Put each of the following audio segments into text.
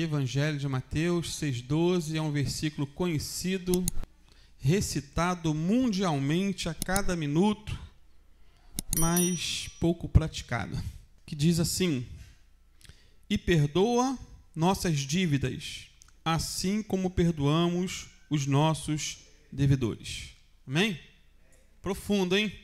Evangelho de Mateus 6,12 é um versículo conhecido, recitado mundialmente a cada minuto, mas pouco praticado, que diz assim: e perdoa nossas dívidas, assim como perdoamos os nossos devedores. Amém? Profundo, hein?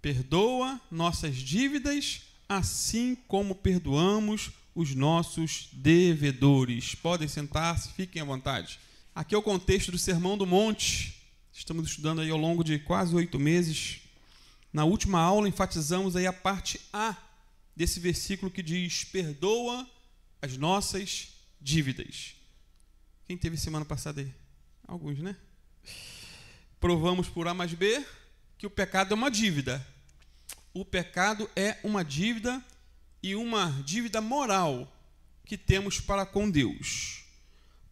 Perdoa nossas dívidas, assim como perdoamos os nossos devedores. Podem sentar-se, fiquem à vontade. Aqui é o contexto do Sermão do Monte. Estamos estudando aí ao longo de quase 8 meses. Na última aula enfatizamos aí a parte A desse versículo que diz: perdoa as nossas dívidas. Quem teve semana passada aí? Alguns, né? Provamos por A mais B que o pecado é uma dívida. O pecado é uma dívida, e uma dívida moral que temos para com Deus.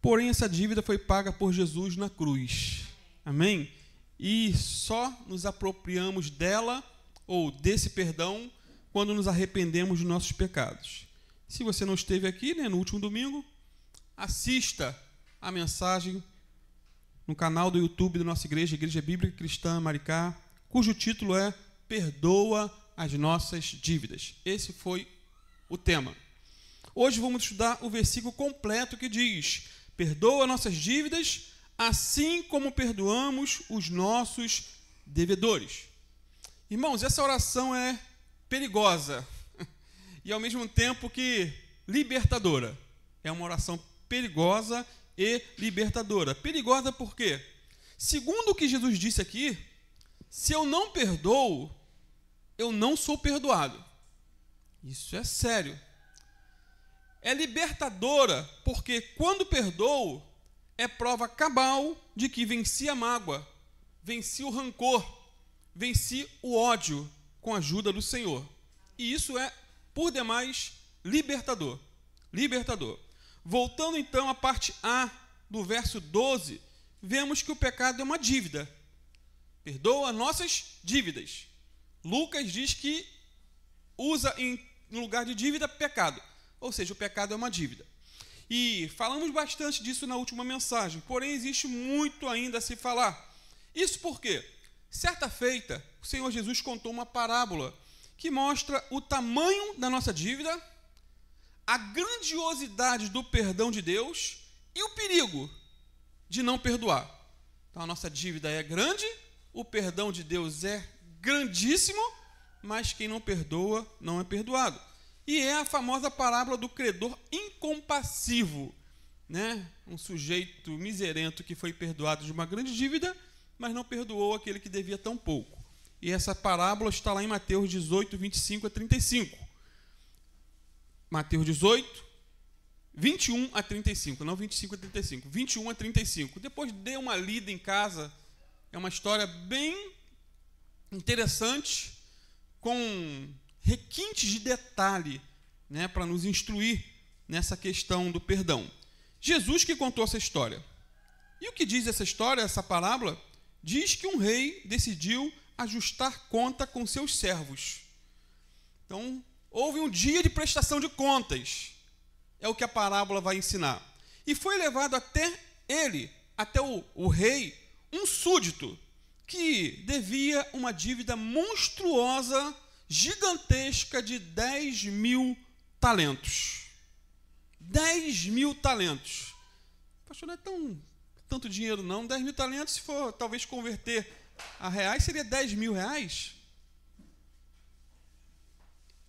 Porém, essa dívida foi paga por Jesus na cruz. Amém? E só nos apropriamos dela, ou desse perdão, quando nos arrependemos dos nossos pecados. Se você não esteve aqui, no último domingo, assista a mensagem no canal do YouTube da nossa igreja, Igreja Bíblica Cristã Maricá, cujo título é Perdoa as Nossas Dívidas. Esse foi o tema. Hoje vamos estudar o versículo completo que diz: perdoa nossas dívidas, assim como perdoamos os nossos devedores. Irmãos, essa oração é perigosa e ao mesmo tempo que libertadora. É uma oração perigosa e libertadora. Perigosa por quê? Segundo o que Jesus disse aqui, se eu não perdoo, eu não sou perdoado. Isso é sério. É libertadora, porque quando perdoo, é prova cabal de que venci a mágoa, venci o rancor, venci o ódio com a ajuda do Senhor. E isso é, por demais, libertador. Libertador. Voltando então à parte A do verso 12, vemos que o pecado é uma dívida. Perdoa nossas dívidas. Lucas diz que usa no lugar de dívida, pecado. Ou seja, o pecado é uma dívida. E falamos bastante disso na última mensagem, porém existe muito ainda a se falar. Isso porque, certa feita, o Senhor Jesus contou uma parábola que mostra o tamanho da nossa dívida, a grandiosidade do perdão de Deus e o perigo de não perdoar. Então a nossa dívida é grande, o perdão de Deus é grandíssimo, mas quem não perdoa não é perdoado. E é a famosa parábola do credor incompassivo, né? Um sujeito miserento que foi perdoado de uma grande dívida, mas não perdoou aquele que devia tão pouco. E essa parábola está lá em Mateus 18, 25 a 35. Mateus 18, 21 a 35, não 25 a 35, 21 a 35. Depois dê uma lida em casa, é uma história bem interessante, com requintes de detalhe, né, para nos instruir nessa questão do perdão. Jesus que contou essa história. E o que diz essa história, essa parábola? Diz que um rei decidiu ajustar conta com seus servos. Então, houve um dia de prestação de contas. É o que a parábola vai ensinar. E foi levado até ele, até o rei, um súdito, que devia uma dívida monstruosa, gigantesca de 10.000 talentos. 10.000 talentos. Pastor, não é tanto dinheiro não. 10.000 talentos, se for talvez converter a reais, seria 10.000 reais.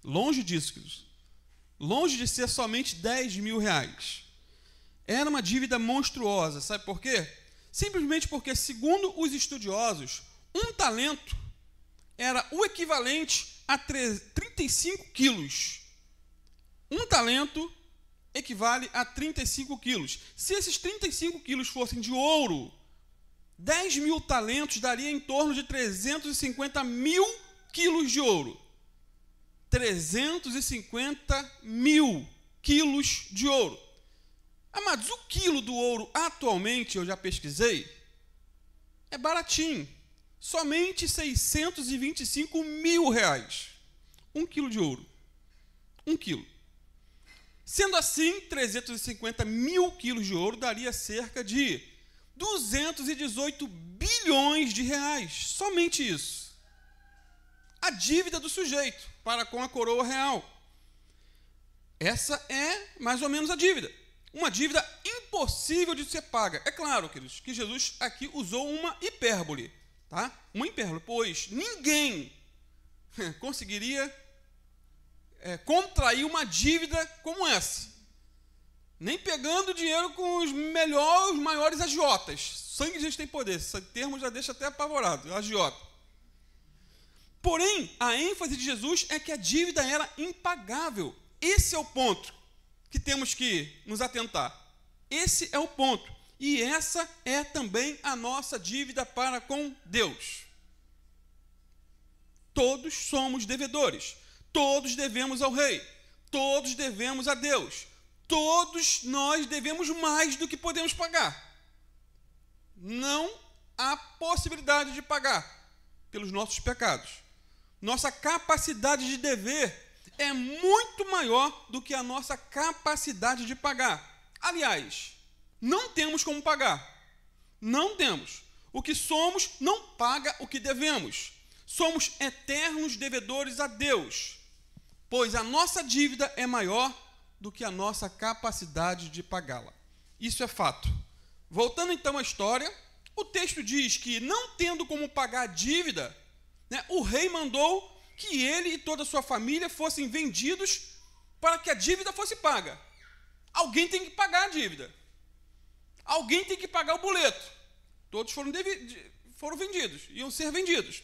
Longe disso, queridos. Longe de ser somente 10.000 reais. Era uma dívida monstruosa. Sabe por quê? Simplesmente porque, segundo os estudiosos, um talento era o equivalente a 35 quilos. Um talento equivale a 35 quilos. Se esses 35 quilos fossem de ouro, 10.000 talentos daria em torno de 350.000 quilos de ouro. 350.000 quilos de ouro. Amados, o quilo do ouro atualmente, eu já pesquisei, é baratinho. Somente 625 mil reais. 1 quilo de ouro. 1 quilo. Sendo assim, 350 mil quilos de ouro daria cerca de 218 bilhões de reais. Somente isso. A dívida do sujeito para com a coroa real. Essa é mais ou menos a dívida. Uma dívida impossível de ser paga. É claro, queridos, que Jesus aqui usou uma hipérbole. Tá? Uma hipérbole, pois ninguém conseguiria contrair uma dívida como essa. Nem pegando dinheiro com os maiores agiotas. Sangue de gente tem poder. Esse termo já deixa até apavorado. Agiota. Porém, a ênfase de Jesus é que a dívida era impagável. Esse é o ponto que temos que nos atentar. Esse é o ponto. E essa é também a nossa dívida para com Deus. Todos somos devedores. Todos devemos ao Rei. Todos devemos a Deus. Todos nós devemos mais do que podemos pagar. Não há possibilidade de pagar pelos nossos pecados. Nossa capacidade de dever é muito maior do que a nossa capacidade de pagar. Aliás, não temos como pagar. Não temos. O que somos não paga o que devemos. Somos eternos devedores a Deus, pois a nossa dívida é maior do que a nossa capacidade de pagá-la. Isso é fato. Voltando então à história, o texto diz que, não tendo como pagar a dívida, o rei mandou que ele e toda a sua família fossem vendidos para que a dívida fosse paga. Alguém tem que pagar a dívida. Alguém tem que pagar o boleto. Todos foram vendidos, iam ser vendidos.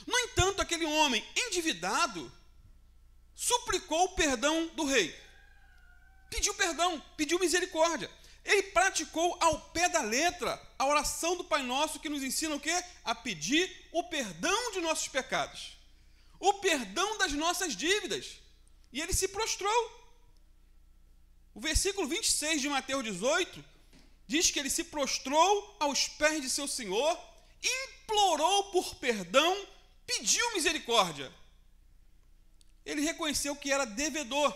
No entanto, aquele homem endividado suplicou o perdão do rei. Pediu perdão, pediu misericórdia. Ele praticou ao pé da letra a oração do Pai Nosso, que nos ensina o quê? A pedir o perdão de nossos pecados, o perdão das nossas dívidas. E ele se prostrou. O versículo 26 de Mateus 18 diz que ele se prostrou aos pés de seu Senhor, implorou por perdão, pediu misericórdia. Ele reconheceu que era devedor,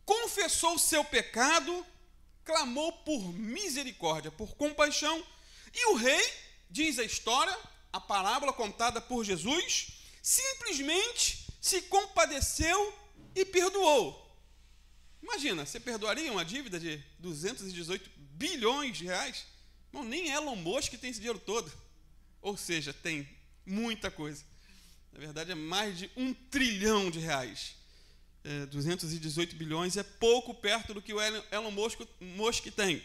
confessou o seu pecado, clamou por misericórdia, por compaixão. E o rei, diz a história, a parábola contada por Jesus, simplesmente se compadeceu e perdoou. Imagina, você perdoaria uma dívida de 218 bilhões de reais? Não, nem Elon Musk tem esse dinheiro todo. Ou seja, tem muita coisa. Na verdade, é mais de 1 trilhão de reais. 218 bilhões é pouco perto do que o Elon Musk tem.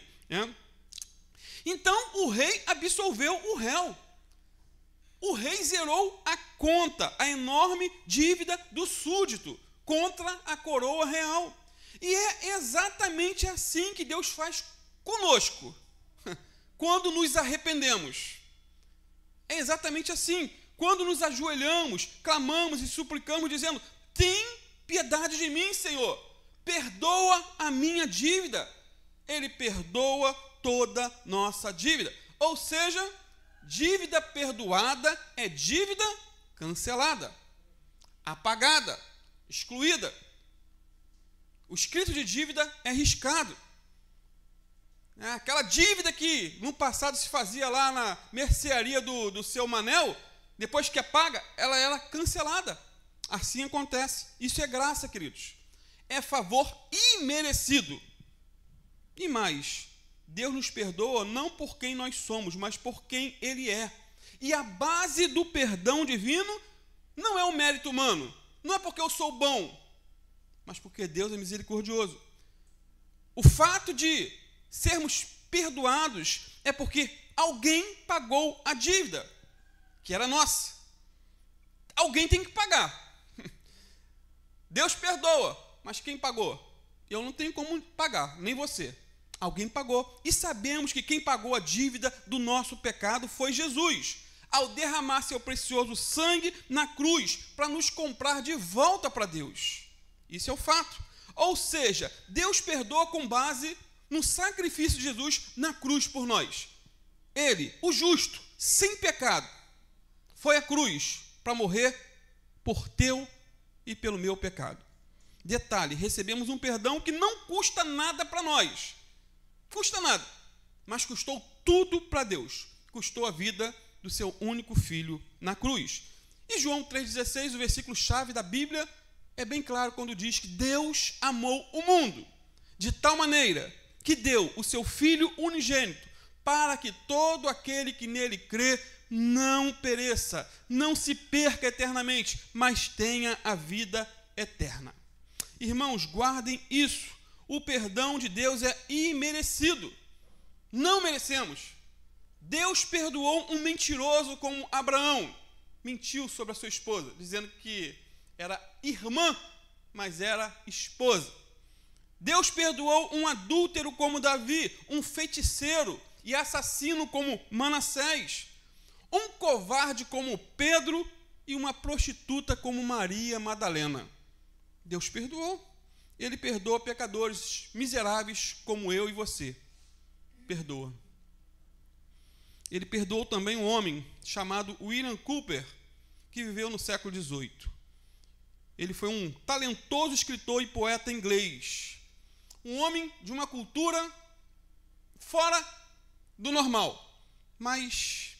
Então, o rei absolveu o réu. O rei zerou a conta, a enorme dívida do súdito contra a coroa real. E é exatamente assim que Deus faz conosco, quando nos arrependemos. É exatamente assim. Quando nos ajoelhamos, clamamos e suplicamos, dizendo: tem piedade de mim, Senhor, perdoa a minha dívida. Ele perdoa toda nossa dívida. Ou seja, dívida perdoada é dívida cancelada, apagada, excluída. O escrito de dívida é riscado. Aquela dívida que no passado se fazia lá na mercearia do seu Manel, depois que é paga, ela era cancelada. Assim acontece. Isso é graça, queridos. É favor imerecido. E mais, Deus nos perdoa não por quem nós somos, mas por quem Ele é. E a base do perdão divino não é o mérito humano. Não é porque eu sou bom, mas porque Deus é misericordioso. O fato de sermos perdoados é porque alguém pagou a dívida, que era nossa. Alguém tem que pagar. Deus perdoa, mas quem pagou? Eu não tenho como pagar, nem você. Alguém pagou. E sabemos que quem pagou a dívida do nosso pecado foi Jesus, ao derramar seu precioso sangue na cruz, para nos comprar de volta para Deus. Isso é o fato. Ou seja, Deus perdoa com base no sacrifício de Jesus na cruz por nós. Ele, o justo, sem pecado, foi à cruz para morrer por teu e pelo meu pecado. Detalhe, recebemos um perdão que não custa nada para nós. Custa nada, mas custou tudo para Deus. Custou a vida do seu único filho na cruz. E João 3,16, o versículo-chave da Bíblia, é bem claro quando diz que Deus amou o mundo de tal maneira que deu o seu Filho unigênito para que todo aquele que nele crê não pereça, não se perca eternamente, mas tenha a vida eterna. Irmãos, guardem isso. O perdão de Deus é imerecido. Não merecemos. Deus perdoou um mentiroso como Abraão. Mentiu sobre a sua esposa, dizendo que era irmã, mas era esposa. Deus perdoou um adúltero como Davi, um feiticeiro e assassino como Manassés, um covarde como Pedro e uma prostituta como Maria Madalena. Deus perdoou. Ele perdoa pecadores miseráveis como eu e você. Perdoa. Ele perdoou também um homem chamado William Cowper, que viveu no século XVIII. Ele foi um talentoso escritor e poeta inglês. Um homem de uma cultura fora do normal. Mas,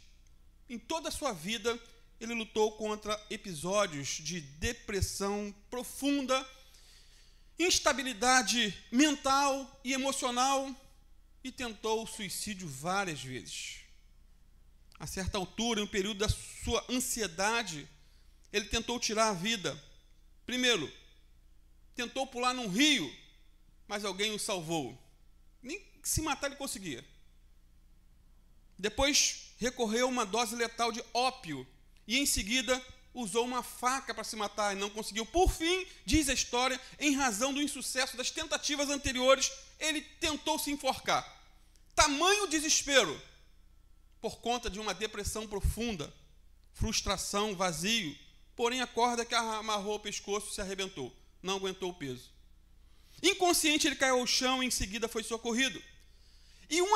em toda a sua vida, ele lutou contra episódios de depressão profunda, instabilidade mental e emocional e tentou o suicídio várias vezes. A certa altura, em um período da sua ansiedade, ele tentou tirar a vida. Primeiro, tentou pular num rio, mas alguém o salvou. Nem se matar ele conseguia. Depois, recorreu a uma dose letal de ópio e, em seguida, usou uma faca para se matar e não conseguiu. Por fim, diz a história, em razão do insucesso das tentativas anteriores, ele tentou se enforcar. Tamanho desespero, por conta de uma depressão profunda, frustração, vazio, porém a corda que amarrou o pescoço se arrebentou, não aguentou o peso. Inconsciente, ele caiu ao chão e em seguida foi socorrido. E um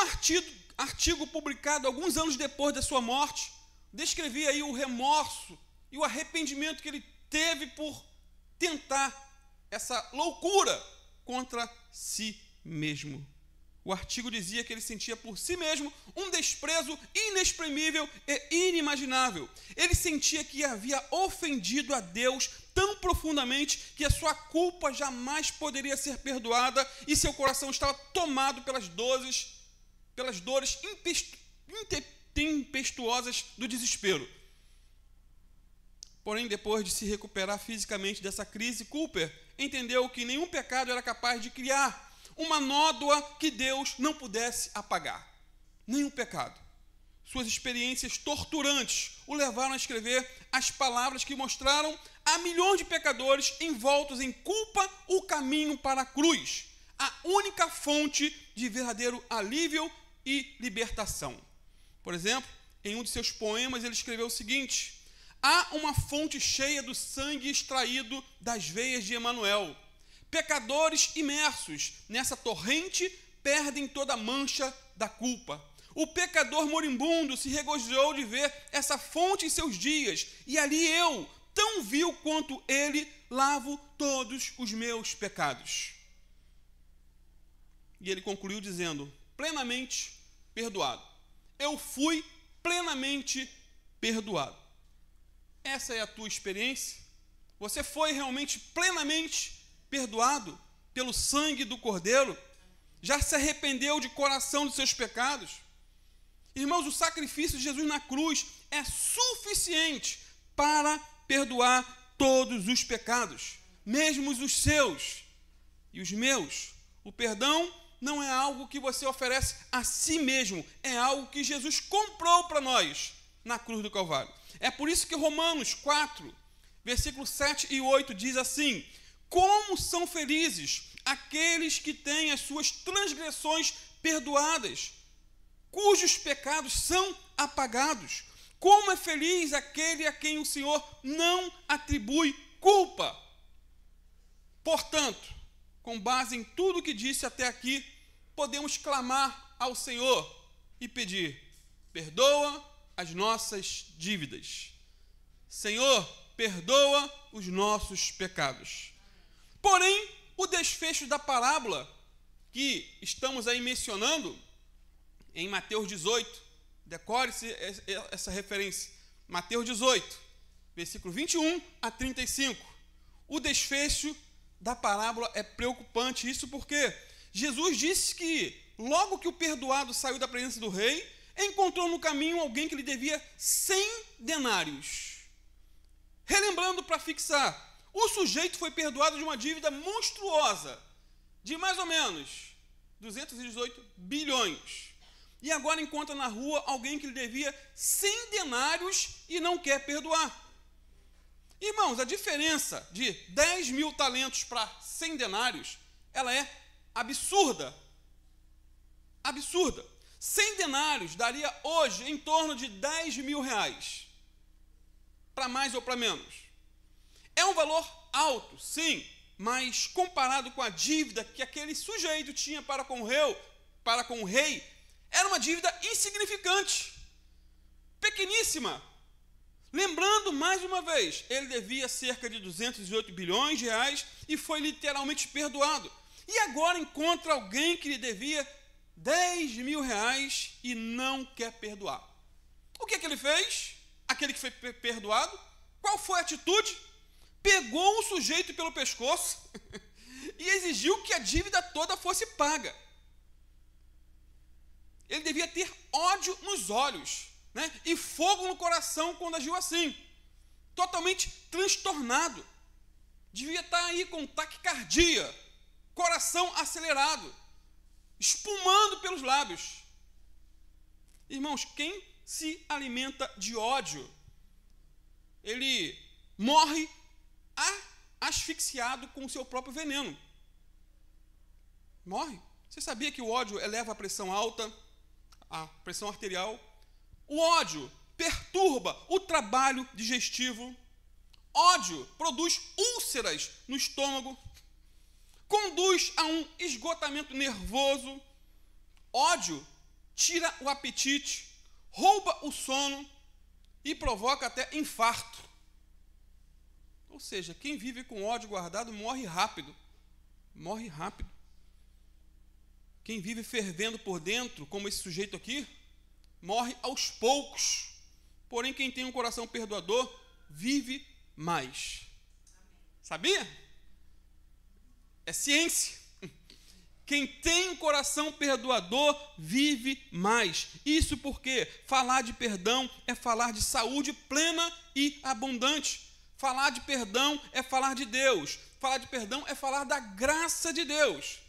artigo publicado alguns anos depois da sua morte descrevia aí o remorso e o arrependimento que ele teve por tentar essa loucura contra si mesmo. O artigo dizia que ele sentia por si mesmo um desprezo inexprimível e inimaginável. Ele sentia que havia ofendido a Deus tão profundamente que a sua culpa jamais poderia ser perdoada e seu coração estava tomado pelas dores tempestuosas do desespero. Porém, depois de se recuperar fisicamente dessa crise, Cowper entendeu que nenhum pecado era capaz de criar uma nódoa que Deus não pudesse apagar. Nenhum pecado. Suas experiências torturantes o levaram a escrever as palavras que mostraram a milhões de pecadores envoltos em culpa o caminho para a cruz, a única fonte de verdadeiro alívio e libertação. Por exemplo, em um de seus poemas ele escreveu o seguinte: há uma fonte cheia do sangue extraído das veias de Emanuel. Pecadores imersos nessa torrente perdem toda a mancha da culpa. O pecador moribundo se regozijou de ver essa fonte em seus dias, e ali eu, tão vil quanto ele, lavo todos os meus pecados. E ele concluiu dizendo: plenamente perdoado. Eu fui plenamente perdoado. Essa é a tua experiência? Você foi realmente plenamente perdoado pelo sangue do Cordeiro? Já se arrependeu de coração dos seus pecados? Irmãos, o sacrifício de Jesus na cruz é suficiente para perdoar todos os pecados, mesmo os seus e os meus. O perdão não é algo que você oferece a si mesmo, é algo que Jesus comprou para nós na cruz do Calvário. É por isso que Romanos 4, versículos 7 e 8 diz assim: como são felizes aqueles que têm as suas transgressões perdoadas, cujos pecados são apagados. Como é feliz aquele a quem o Senhor não atribui culpa. Portanto, com base em tudo que disse até aqui, podemos clamar ao Senhor e pedir: perdoa as nossas dívidas. Senhor, perdoa os nossos pecados. Porém, o desfecho da parábola que estamos aí mencionando em Mateus 18, decore-se essa referência, Mateus 18, versículo 21 a 35. O desfecho da parábola é preocupante, isso porque Jesus disse que logo que o perdoado saiu da presença do rei, encontrou no caminho alguém que lhe devia 100 denários. Relembrando para fixar, o sujeito foi perdoado de uma dívida monstruosa, de mais ou menos 218 bilhões. E agora encontra na rua alguém que lhe devia 100 denários e não quer perdoar. Irmãos, a diferença de 10 mil talentos para 100 denários, ela é absurda. Absurda. 100 denários daria hoje em torno de 10 mil reais. Para mais ou para menos. É um valor alto, sim, mas comparado com a dívida que aquele sujeito tinha para com o rei, era uma dívida insignificante, pequeníssima. Lembrando, mais uma vez, ele devia cerca de 208 bilhões de reais e foi literalmente perdoado. E agora encontra alguém que lhe devia 10 mil reais e não quer perdoar. O que é que ele fez? Aquele que foi perdoado? Qual foi a atitude? Pegou o sujeito pelo pescoço e exigiu que a dívida toda fosse paga. Ele devia ter ódio nos olhos, né? E fogo no coração quando agiu assim. Totalmente transtornado. Devia estar aí com taquicardia, coração acelerado, espumando pelos lábios. Irmãos, quem se alimenta de ódio, ele morre asfixiado com o seu próprio veneno. Morre. Você sabia que o ódio eleva a pressão alta, a pressão arterial? O ódio perturba o trabalho digestivo. Ódio produz úlceras no estômago, conduz a um esgotamento nervoso. Ódio tira o apetite, rouba o sono e provoca até infarto. Ou seja, quem vive com ódio guardado morre rápido. Morre rápido. Quem vive fervendo por dentro, como esse sujeito aqui, morre aos poucos. Porém, quem tem um coração perdoador, vive mais. Sabia? É ciência. Quem tem um coração perdoador, vive mais. Isso porque falar de perdão é falar de saúde plena e abundante. Falar de perdão é falar de Deus. Falar de perdão é falar da graça de Deus.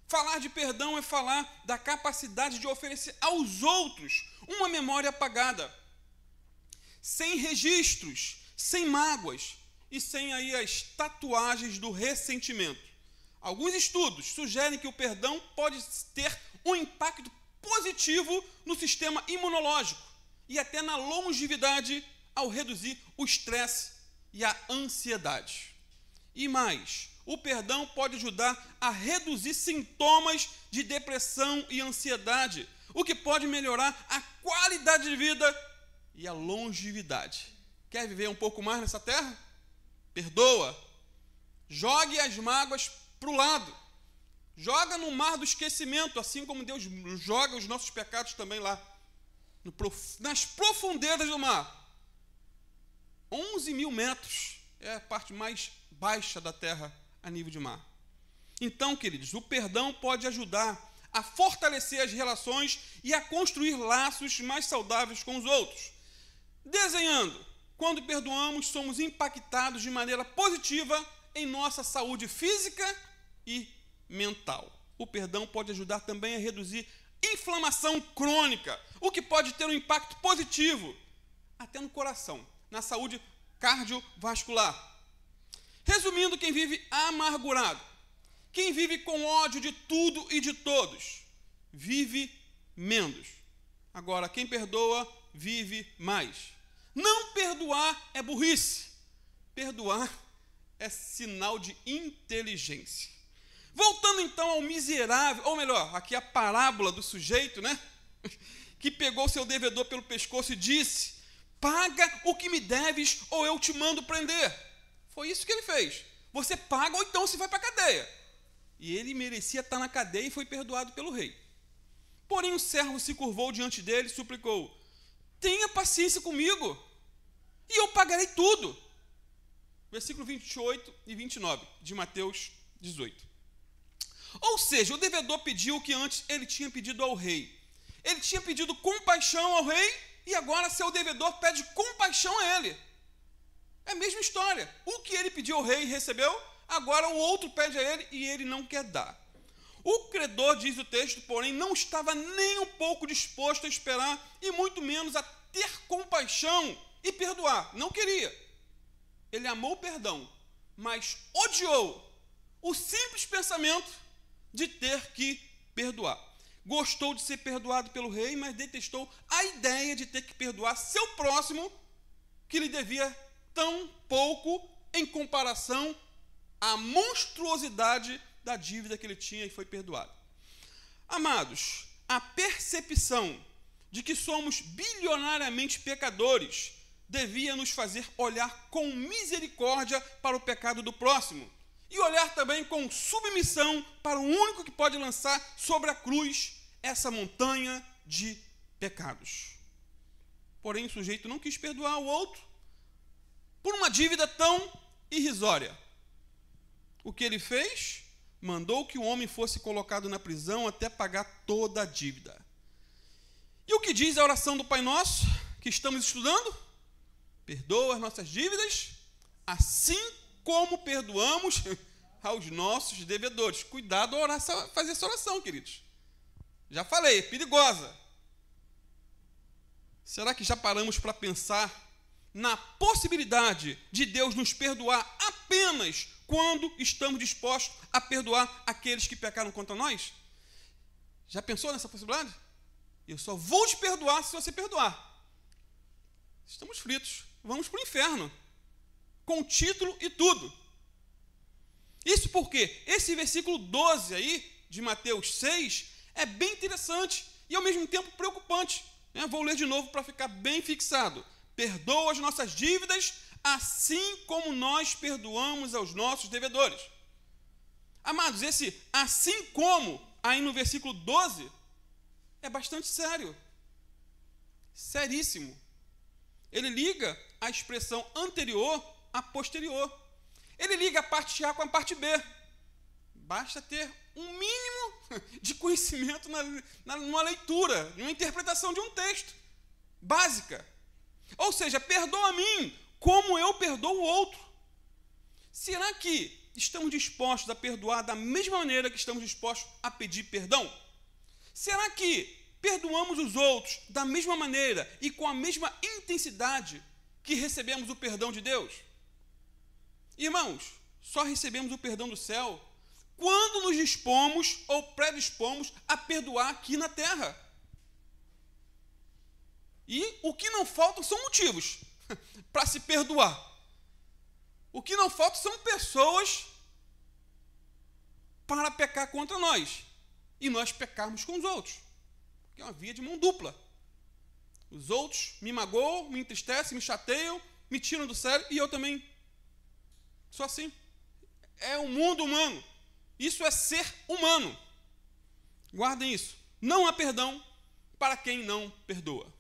Falar de perdão é falar da capacidade de oferecer aos outros uma memória apagada, sem registros, sem mágoas e sem aí as tatuagens do ressentimento. Alguns estudos sugerem que o perdão pode ter um impacto positivo no sistema imunológico e até na longevidade ao reduzir o estresse e a ansiedade. E mais, o perdão pode ajudar a reduzir sintomas de depressão e ansiedade, o que pode melhorar a qualidade de vida e a longevidade. Quer viver um pouco mais nessa terra? Perdoa. Jogue as mágoas para o lado. Joga no mar do esquecimento, assim como Deus joga os nossos pecados também lá, nas profundezas do mar. 11 mil metros é a parte mais baixa da terra a nível de mar. Então, queridos, o perdão pode ajudar a fortalecer as relações e a construir laços mais saudáveis com os outros. Desenhando, quando perdoamos, somos impactados de maneira positiva em nossa saúde física e mental. O perdão pode ajudar também a reduzir inflamação crônica, o que pode ter um impacto positivo até no coração, na saúde cardiovascular. Resumindo, quem vive amargurado, quem vive com ódio de tudo e de todos, vive menos. Agora, quem perdoa, vive mais. Não perdoar é burrice. Perdoar é sinal de inteligência. Voltando então ao miserável, ou melhor, aqui a parábola do sujeito, né? Que pegou seu devedor pelo pescoço e disse: paga o que me deves ou eu te mando prender. Foi isso que ele fez. você paga ou então você vai para a cadeia. E ele merecia estar na cadeia e foi perdoado pelo rei. Porém o servo se curvou diante dele e suplicou: tenha paciência comigo, e eu pagarei tudo. Versículo 28 e 29 de Mateus 18. Ou seja, o devedor pediu o que antes ele tinha pedido ao rei. Ele tinha pedido compaixão ao rei, e agora seu devedor pede compaixão a ele. É a mesma história. O que ele pediu ao rei e recebeu, agora o outro pede a ele e ele não quer dar. O credor, diz o texto, porém, não estava nem um pouco disposto a esperar, e muito menos a ter compaixão e perdoar. Não queria. Ele amou o perdão, mas odiou o simples pensamento de ter que perdoar. Gostou de ser perdoado pelo rei, mas detestou a ideia de ter que perdoar seu próximo, que lhe devia tão pouco em comparação à monstruosidade da dívida que ele tinha, e foi perdoado. Amados, a percepção de que somos bilionariamente pecadores devia nos fazer olhar com misericórdia para o pecado do próximo e olhar também com submissão para o único que pode lançar sobre a cruz essa montanha de pecados. Porém, o sujeito não quis perdoar o outro por uma dívida tão irrisória. O que ele fez? Mandou que o homem fosse colocado na prisão até pagar toda a dívida. E o que diz a oração do Pai Nosso, que estamos estudando? Perdoa as nossas dívidas, assim como perdoamos aos nossos devedores. Cuidado ao fazer essa oração, queridos. Já falei, é perigosa. Será que já paramos para pensar na possibilidade de Deus nos perdoar apenas quando estamos dispostos a perdoar aqueles que pecaram contra nós? Já pensou nessa possibilidade? Eu só vou te perdoar se você perdoar. Estamos fritos. Vamos para o inferno. Com título e tudo. Isso porque esse versículo 12 aí, de Mateus 6, é bem interessante e ao mesmo tempo preocupante. Vou ler de novo para ficar bem fixado. Perdoa as nossas dívidas, assim como nós perdoamos aos nossos devedores. Amados, esse assim como, aí no versículo 12, é bastante sério. Seríssimo. Ele liga a expressão anterior à posterior. Ele liga a parte A com a parte B. Basta ter um mínimo de conhecimento numa leitura, numa interpretação de um texto básica. Ou seja, perdoa a mim como eu perdoo o outro. Será que estamos dispostos a perdoar da mesma maneira que estamos dispostos a pedir perdão? Será que perdoamos os outros da mesma maneira e com a mesma intensidade que recebemos o perdão de Deus? Irmãos, só recebemos o perdão do céu quando nos dispomos ou predispomos a perdoar aqui na terra. E o que não falta são motivos para se perdoar. O que não falta são pessoas para pecar contra nós e nós pecarmos com os outros. Que é uma via de mão dupla. Os outros me magoam, me entristecem, me chateiam, me tiram do sério e eu também sou assim. É o mundo humano. Isso é ser humano. Guardem isso. Não há perdão para quem não perdoa.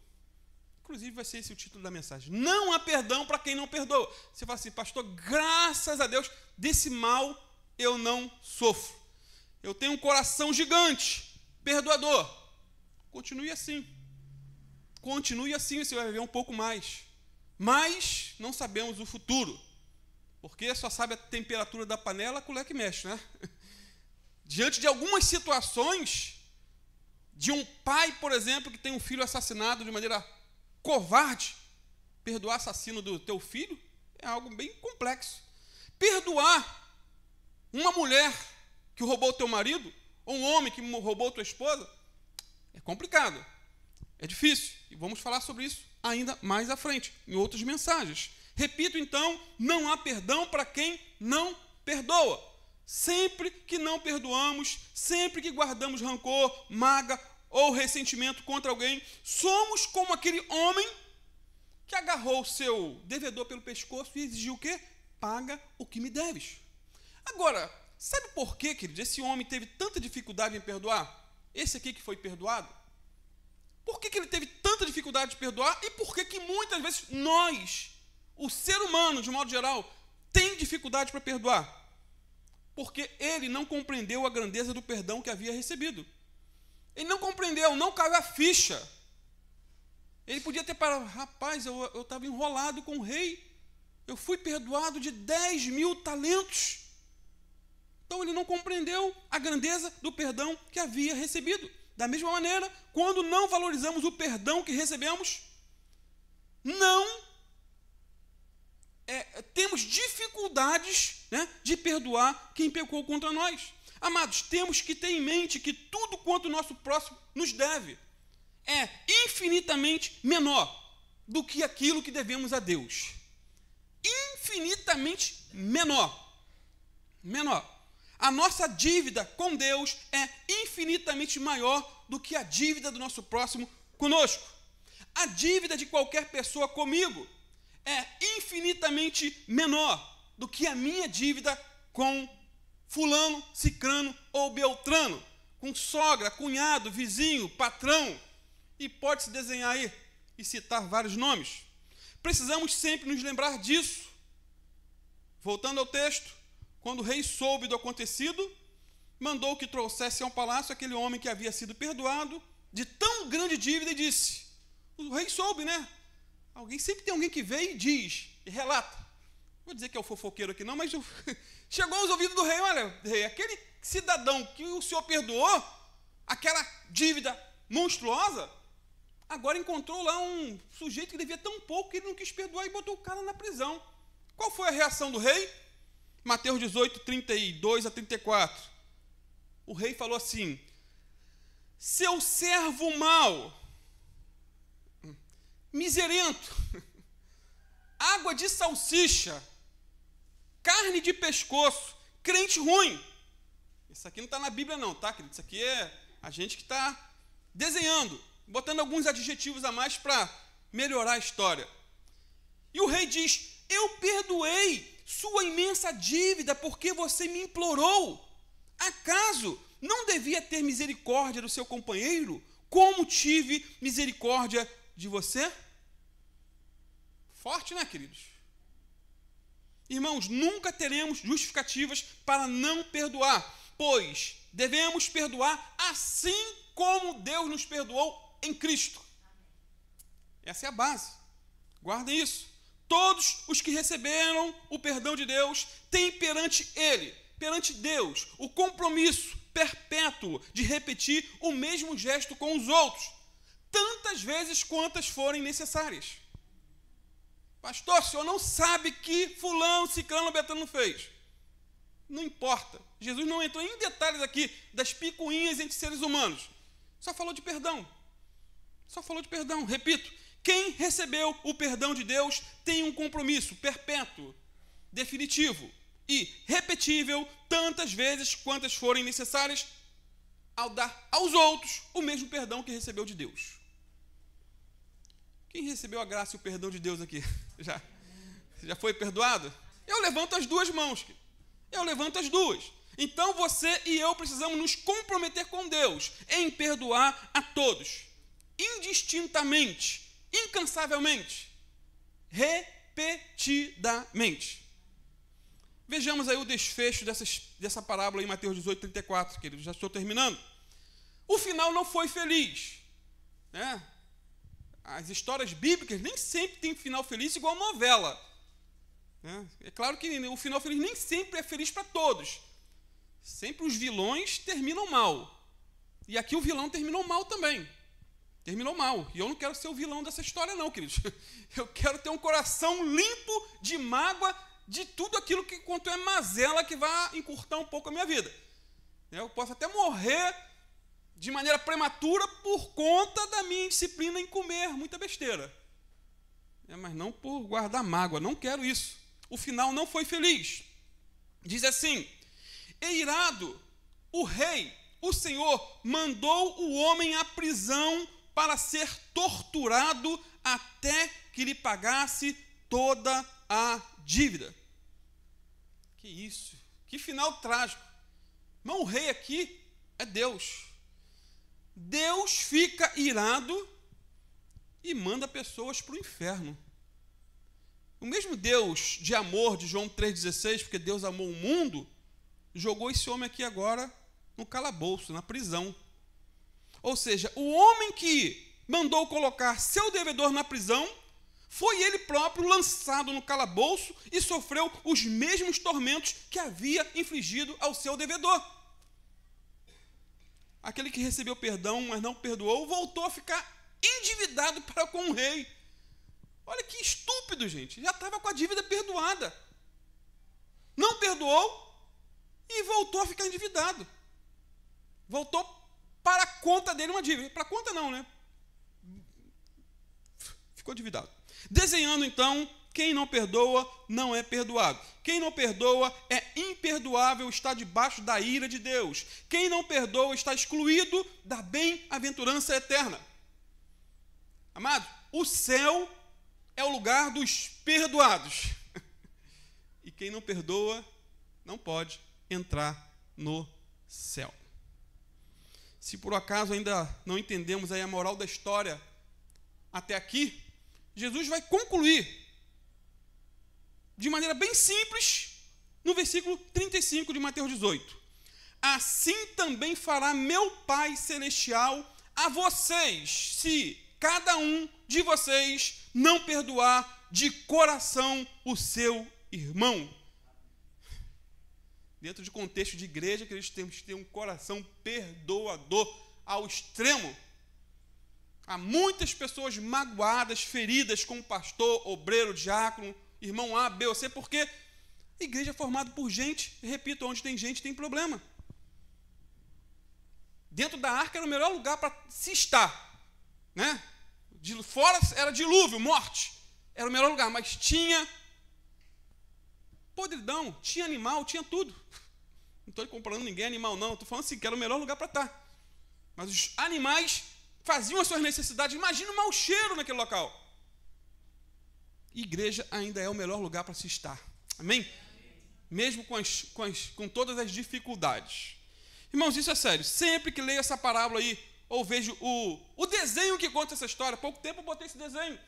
Inclusive vai ser esse o título da mensagem. Não há perdão para quem não perdoa. Você fala assim: pastor, graças a Deus, desse mal eu não sofro. Eu tenho um coração gigante, perdoador. Continue assim. Continue assim, você vai viver um pouco mais. Mas não sabemos o futuro. Porque só sabe a temperatura da panela, a colher que mexe, né? Diante de algumas situações, de um pai, por exemplo, que tem um filho assassinado de maneira covarde, perdoar assassino do teu filho é algo bem complexo. Perdoar uma mulher que roubou o teu marido, ou um homem que roubou tua esposa, é complicado, é difícil. E vamos falar sobre isso ainda mais à frente, em outras mensagens. Repito então, não há perdão para quem não perdoa. Sempre que não perdoamos, sempre que guardamos rancor, mágoa ou ressentimento contra alguém, somos como aquele homem que agarrou o seu devedor pelo pescoço e exigiu o quê? Paga o que me deves. Agora, sabe por quê, querido, esse homem teve tanta dificuldade em perdoar? Esse aqui que foi perdoado? Por que ele teve tanta dificuldade de perdoar? E por que muitas vezes nós, o ser humano, de modo geral, tem dificuldade para perdoar? Porque ele não compreendeu a grandeza do perdão que havia recebido. Ele não compreendeu, não caiu a ficha. Ele podia ter parado, rapaz, eu estava enrolado com o rei, eu fui perdoado de 10.000 talentos. Então ele não compreendeu a grandeza do perdão que havia recebido. Da mesma maneira, quando não valorizamos o perdão que recebemos, temos dificuldades, né, de perdoar quem pecou contra nós. Amados, temos que ter em mente que tudo quanto o nosso próximo nos deve é infinitamente menor do que aquilo que devemos a Deus. Infinitamente menor. A nossa dívida com Deus é infinitamente maior do que a dívida do nosso próximo conosco. A dívida de qualquer pessoa comigo é infinitamente menor do que a minha dívida com fulano, cicrano ou beltrano, com sogra, cunhado, vizinho, patrão, e pode-se desenhar aí e citar vários nomes. Precisamos sempre nos lembrar disso. Voltando ao texto, quando o rei soube do acontecido, mandou que trouxesse ao palácio aquele homem que havia sido perdoado de tão grande dívida e disse, o rei soube, né? Sempre tem alguém que vem e diz, e relata. Vou dizer que é o fofoqueiro aqui não, mas chegou aos ouvidos do rei, olha, rei, aquele cidadão que o senhor perdoou, aquela dívida monstruosa, agora encontrou lá um sujeito que devia tão pouco que ele não quis perdoar e botou o cara na prisão. Qual foi a reação do rei? Mateus 18, 32 a 34. O rei falou assim, seu servo mau, miserento, água de salsicha, carne de pescoço, crente ruim. Isso aqui não está na Bíblia não, tá, querido? Isso aqui é a gente que está desenhando, botando alguns adjetivos a mais para melhorar a história. E o rei diz, eu perdoei sua imensa dívida porque você me implorou. Acaso não devia ter misericórdia do seu companheiro, como tive misericórdia de você? Forte, né, queridos? Irmãos, nunca teremos justificativas para não perdoar, pois devemos perdoar assim como Deus nos perdoou em Cristo. Essa é a base. Guardem isso. Todos os que receberam o perdão de Deus têm perante Ele, perante Deus, o compromisso perpétuo de repetir o mesmo gesto com os outros, tantas vezes quantas forem necessárias. Pastor, o senhor não sabe que fulano, ciclano, beltrano fez. Não importa. Jesus não entrou em detalhes aqui das picuinhas entre seres humanos. Só falou de perdão. Repito, quem recebeu o perdão de Deus tem um compromisso perpétuo, definitivo e repetível tantas vezes quantas forem necessárias ao dar aos outros o mesmo perdão que recebeu de Deus. Quem recebeu a graça e o perdão de Deus aqui? Já foi perdoado? Eu levanto as duas mãos. Então você e eu precisamos nos comprometer com Deus em perdoar a todos, indistintamente, incansavelmente, repetidamente. Vejamos aí o desfecho dessa parábola em Mateus 18, 34, queridos, já estou terminando. O final não foi feliz, né? As histórias bíblicas nem sempre têm final feliz igual novela. É claro que o final feliz nem sempre é feliz para todos. Sempre os vilões terminam mal. E aqui o vilão terminou mal também. Terminou mal. E eu não quero ser o vilão dessa história não, queridos. Eu quero ter um coração limpo de mágoa de tudo aquilo que quanto é mazela que vai encurtar um pouco a minha vida. Eu posso até morrer de maneira prematura por conta da minha indisciplina em comer muita besteira. Mas não por guardar mágoa, não quero isso. O final não foi feliz. Diz assim, e irado, o rei, o Senhor, mandou o homem à prisão para ser torturado até que lhe pagasse toda a dívida. Que isso? Que final trágico. Mas o rei aqui é Deus. Deus fica irado e manda pessoas para o inferno. O mesmo Deus de amor de João 3,16, porque Deus amou o mundo, jogou esse homem aqui agora no calabouço, na prisão. Ou seja, o homem que mandou colocar seu devedor na prisão, foi ele próprio lançado no calabouço e sofreu os mesmos tormentos que havia infligido ao seu devedor. Aquele que recebeu perdão, mas não perdoou, voltou a ficar endividado para com o rei. Olha que estúpido, gente. Já estava com a dívida perdoada. Não perdoou e voltou a ficar endividado. Voltou para a conta dele uma dívida. Para a conta não, né? Ficou endividado. Desenhando, então, quem não perdoa não é perdoado. Quem não perdoa é imperdoável, está debaixo da ira de Deus. Quem não perdoa está excluído da bem-aventurança eterna. Amado, o céu é o lugar dos perdoados. E quem não perdoa não pode entrar no céu. Se por acaso ainda não entendemos aí a moral da história até aqui, Jesus vai concluir de maneira bem simples no versículo 35 de Mateus 18. Assim também fará meu Pai Celestial a vocês, se cada um de vocês não perdoar de coração o seu irmão. Dentro de contexto de igreja, que eles temos que ter um coração perdoador ao extremo. Há muitas pessoas magoadas, feridas com o pastor, obreiro, diácono, irmão A, B ou C, porque a igreja é formada por gente, repito, onde tem gente tem problema. Dentro da arca era o melhor lugar para se estar, né? De fora era dilúvio, morte, era o melhor lugar, mas tinha podridão, tinha animal, tinha tudo. Não estou comparando ninguém animal, não, estou falando assim, que era o melhor lugar para estar. Mas os animais faziam as suas necessidades, imagina o mau cheiro naquele local. Igreja ainda é o melhor lugar para se estar, amém? Mesmo com todas as dificuldades. Irmãos, isso é sério, sempre que leio essa parábola aí, ou vejo o desenho que conta essa história, há pouco tempo eu botei esse desenho,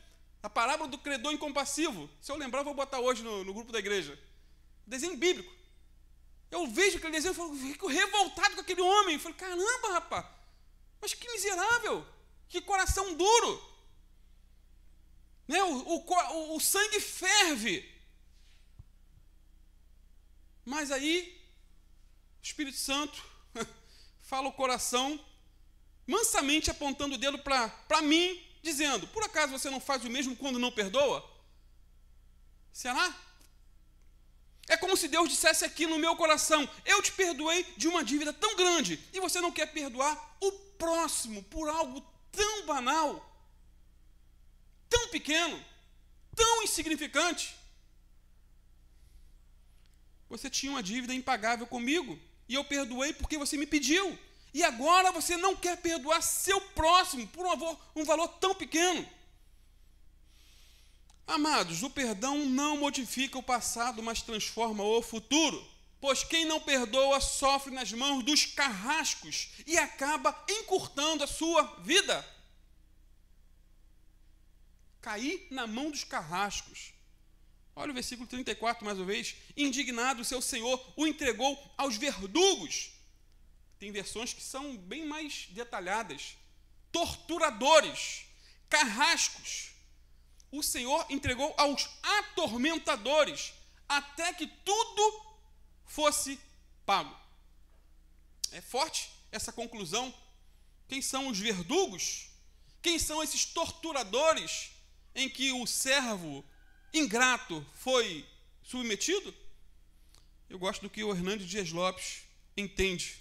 a parábola do credor incompassivo, se eu lembrar eu vou botar hoje no grupo da igreja, desenho bíblico. Eu vejo aquele desenho e fico revoltado com aquele homem, eu falo, caramba, rapaz, mas que miserável, que coração duro, né? O sangue ferve, mas aí o Espírito Santo fala o coração, mansamente apontando o dedo para mim, dizendo, por acaso você não faz o mesmo quando não perdoa? Será? É como se Deus dissesse aqui no meu coração, eu te perdoei de uma dívida tão grande, e você não quer perdoar o próximo por algo tão banal, tão pequeno, tão insignificante. Você tinha uma dívida impagável comigo, e eu perdoei porque você me pediu. E agora você não quer perdoar seu próximo por um valor tão pequeno. Amados, o perdão não modifica o passado, mas transforma o futuro. Pois quem não perdoa sofre nas mãos dos carrascos e acaba encurtando a sua vida. Cair na mão dos carrascos. Olha o versículo 34 mais uma vez. Indignado, seu senhor o entregou aos verdugos. Tem versões que são bem mais detalhadas. Torturadores, carrascos. O Senhor entregou aos atormentadores, até que tudo fosse pago. É forte essa conclusão. Quem são os verdugos? Quem são esses torturadores em que o servo ingrato foi submetido? Eu gosto do que o Hernandes Dias Lopes entende.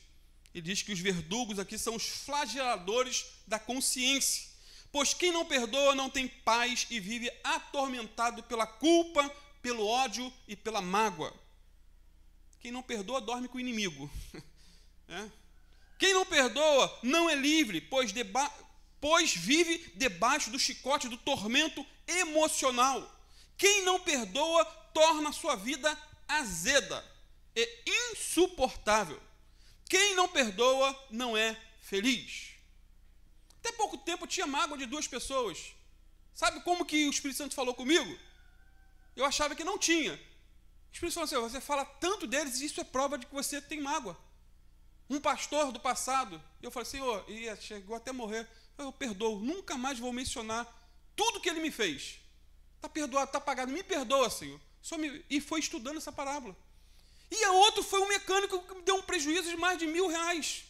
Ele diz que os verdugos aqui são os flageladores da consciência. Pois quem não perdoa não tem paz e vive atormentado pela culpa, pelo ódio e pela mágoa. Quem não perdoa dorme com o inimigo. Quem não perdoa não é livre, pois vive debaixo do chicote do tormento emocional. Quem não perdoa torna a sua vida azeda. e insuportável. Quem não perdoa não é feliz. Até pouco tempo eu tinha mágoa de 2 pessoas. Sabe como que o Espírito Santo falou comigo? Eu achava que não tinha. O Espírito Santo falou assim: você fala tanto deles e isso é prova de que você tem mágoa. Um pastor do passado, eu falei: Senhor, chegou até morrer, eu perdoo, nunca mais vou mencionar tudo que ele me fez. Está perdoado, está pagado, me perdoa, Senhor. E foi estudando essa parábola. E a outro foi um mecânico que me deu um prejuízo de mais de R$1.000.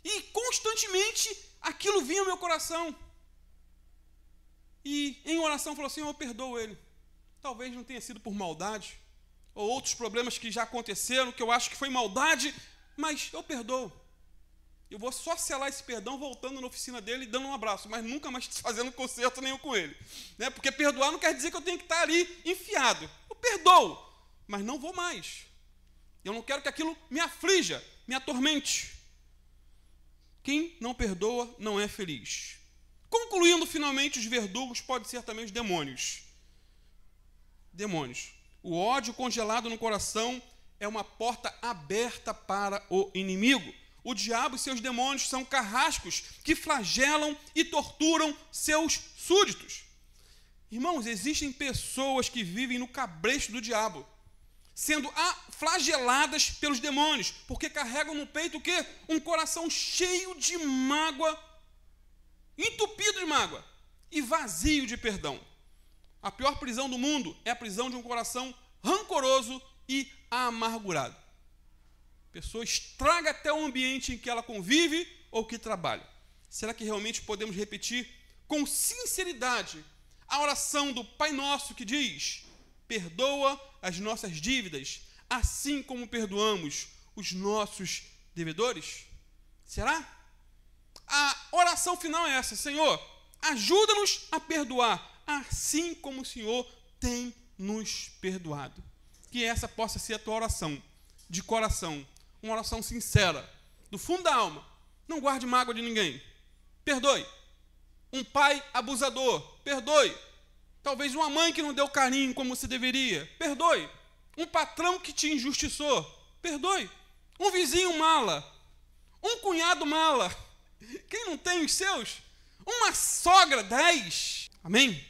E constantemente aquilo vinha ao meu coração. E em oração falou: Senhor, eu perdoo ele. Talvez não tenha sido por maldade, ou outros problemas que já aconteceram, que eu acho que foi maldade, mas eu perdoo. Eu vou só selar esse perdão voltando na oficina dele e dando um abraço, mas nunca mais fazendo conserto nenhum com ele. Né? Porque perdoar não quer dizer que eu tenho que estar ali enfiado. Eu perdoo, mas não vou mais. Eu não quero que aquilo me aflija, me atormente. Quem não perdoa não é feliz. Concluindo, finalmente, os verdugos podem ser também os demônios. Demônios. O ódio congelado no coração é uma porta aberta para o inimigo. O diabo e seus demônios são carrascos que flagelam e torturam seus súditos. Irmãos, existem pessoas que vivem no cabresto do diabo, sendo flageladas pelos demônios, porque carregam no peito o quê? Um coração cheio de mágoa, entupido de mágoa e vazio de perdão. A pior prisão do mundo é a prisão de um coração rancoroso e amargurado. A pessoa estraga até o ambiente em que ela convive ou que trabalha. Será que realmente podemos repetir com sinceridade a oração do Pai Nosso que diz: perdoa as nossas dívidas, assim como perdoamos os nossos devedores? Será? A oração final é essa: Senhor, ajuda-nos a perdoar, assim como o Senhor tem nos perdoado. Que essa possa ser a tua oração, de coração, uma oração sincera, do fundo da alma. Não guarde mágoa de ninguém. Perdoe. Um pai abusador, perdoe. Talvez uma mãe que não deu carinho como se deveria, perdoe. Um patrão que te injustiçou, perdoe. Um vizinho mala, um cunhado mala. Quem não tem os seus? Uma sogra, 10. Amém?